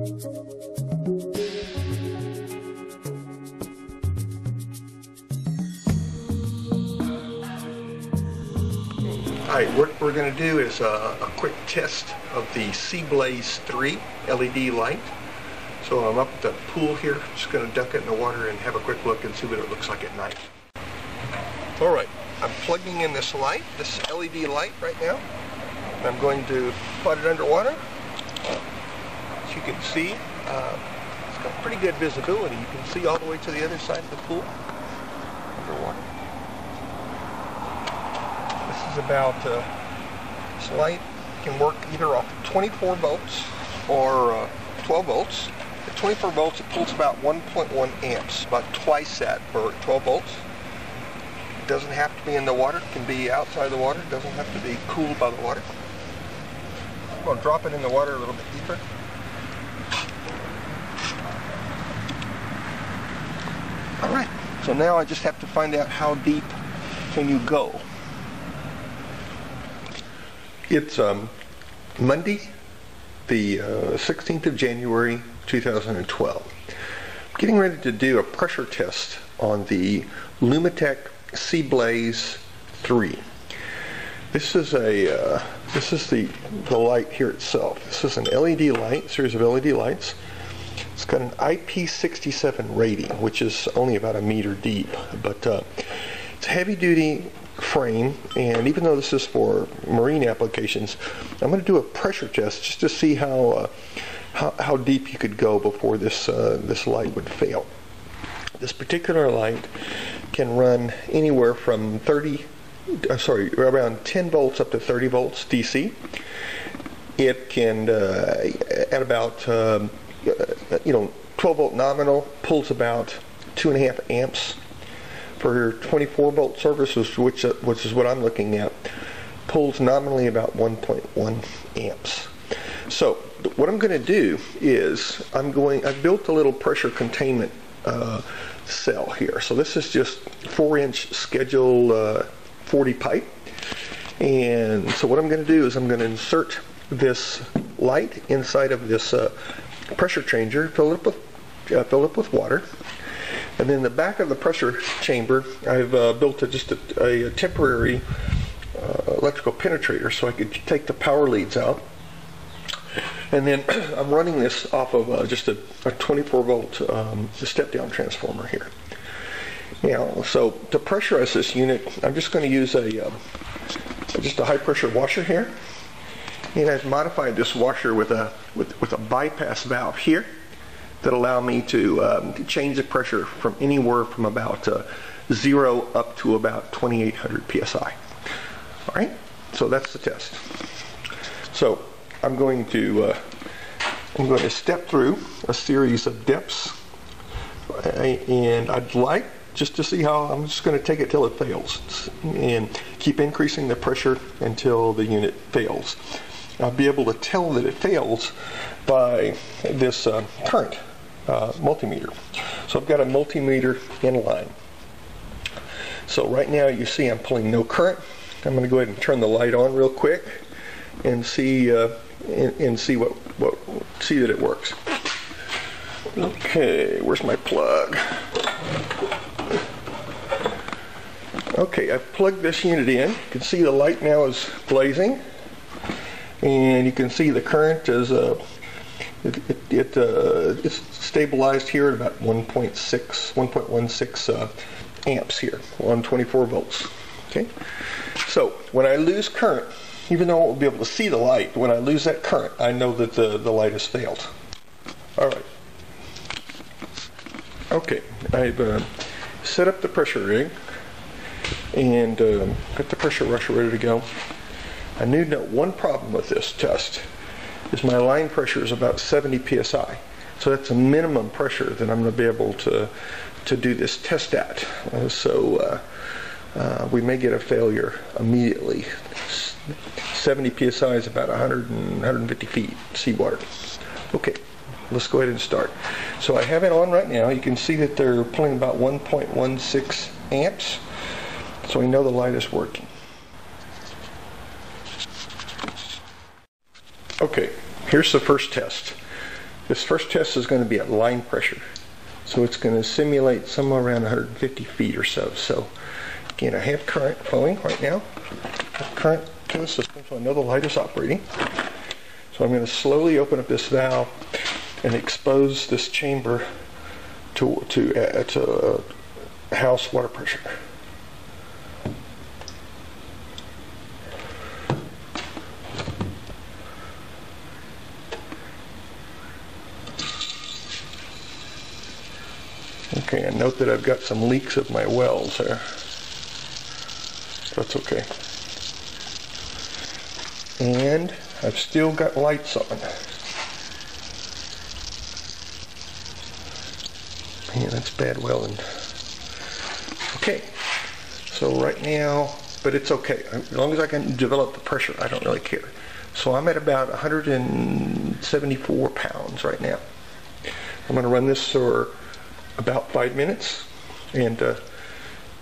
Alright, what we're going to do is a quick test of the SeaBlaze3 LED light. So I'm up at the pool here, just going to dunk it in the water and have a quick look and see what it looks like at night. Alright, I'm plugging in this light, this LED light right now. I'm going to put it underwater. As you can see, it's got pretty good visibility. You can see all the way to the other side of the pool underwater. This is about, this light can work either off 24 volts or 12 volts. At 24 volts it pulls about 1.1 amps, about twice that for 12 volts. It doesn't have to be in the water, it can be outside the water, it doesn't have to be cooled by the water. I'm going to drop it in the water a little bit deeper. Alright, so now I just have to find out how deep can you go. It's Monday, the 16th of January, 2012. I'm getting ready to do a pressure test on the Lumitec SeaBlaze3. This is the light here itself. This is an LED light, series of LED lights. It's got an IP67 rating, which is only about 1 meter deep, but it's a heavy-duty frame, and even though this is for marine applications, I'm going to do a pressure test just to see how deep you could go before this light would fail. This particular light can run anywhere from around 10 volts up to 30 volts DC. It can at about 12 volt nominal pulls about 2.5 amps. For 24 volt services, which is what I'm looking at, pulls nominally about 1.1 amps. So what I'm going to do is I've built a little pressure containment cell here. So this is just 4-inch Schedule 40 pipe, and so what I'm going to do is I'm going to insert this light inside of this pressure changer, fill it up with water. And then the back of the pressure chamber, I've built just a temporary electrical penetrator so I could take the power leads out. And then I'm running this off of just a 24 volt step-down transformer here. Now, so to pressurize this unit, I'm just going to use just a high pressure washer here. And I've modified this washer with a bypass valve here that allow me to change the pressure from anywhere from about 0 up to about 2800 psi. All right, so that's the test. So I'm going to step through a series of depths, and I'd like just to see how I'm just going to take it till it fails, and keep increasing the pressure until the unit fails. I'll be able to tell that it fails by this current multimeter. So I've got a multimeter in line. So right now you see I'm pulling no current. I'm going to go ahead and turn the light on real quick and see see that it works. Okay, where's my plug? Okay, I've plugged this unit in. You can see the light now is blazing, and you can see the current is it's stabilized here at about 1.16 amps here on 24 volts. Okay, so when I lose current, even though I won't be able to see the light, when I lose that current, I know that the light has failed. All right. Okay, I've set up the pressure rig and got the pressure washer ready to go. I do note one problem with this test is my line pressure is about 70 psi. So that's a minimum pressure that I'm going to be able to do this test at. We may get a failure immediately. 70 psi is about 150 feet seawater. Okay, let's go ahead and start. So I have it on right now. You can see that they're pulling about 1.16 amps. So we know the light is working. Okay, here's the first test. This first test is going to be at line pressure. So it's going to simulate somewhere around 150 feet or so. So again, I have current flowing right now. I have current to the system, so I know the light is operating. So I'm going to slowly open up this valve and expose this chamber to house water pressure. Okay, and note that I've got some leaks of my wells there. That's okay. And I've still got lights on. Man, that's bad welding. Okay, so right now, but it's okay. As long as I can develop the pressure, I don't really care. So I'm at about 174 pounds right now. I'm going to run this for about 5 minutes and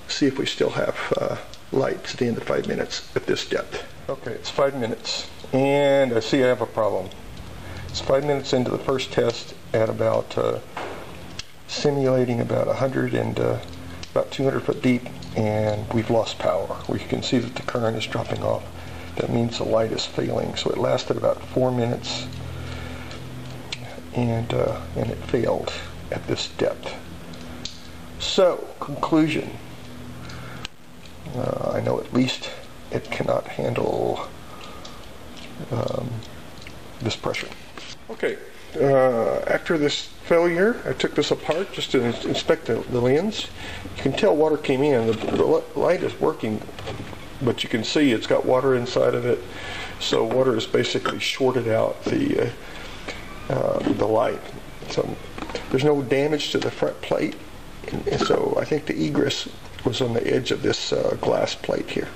see if we still have lights at the end of 5 minutes at this depth. Okay, it's 5 minutes and I see I have a problem. It's 5 minutes into the first test at about simulating about 100 and about 200 foot deep, and we've lost power. We can see that the current is dropping off. That means the light is failing. So it lasted about 4 minutes and it failed at this depth. So, conclusion. I know at least it cannot handle this pressure. Okay, after this failure, I took this apart just to inspect the lens. You can tell water came in. The light is working, but you can see it's got water inside of it. So water has basically shorted out the light. So there's no damage to the front plate. And so I think the egress was on the edge of this glass plate here.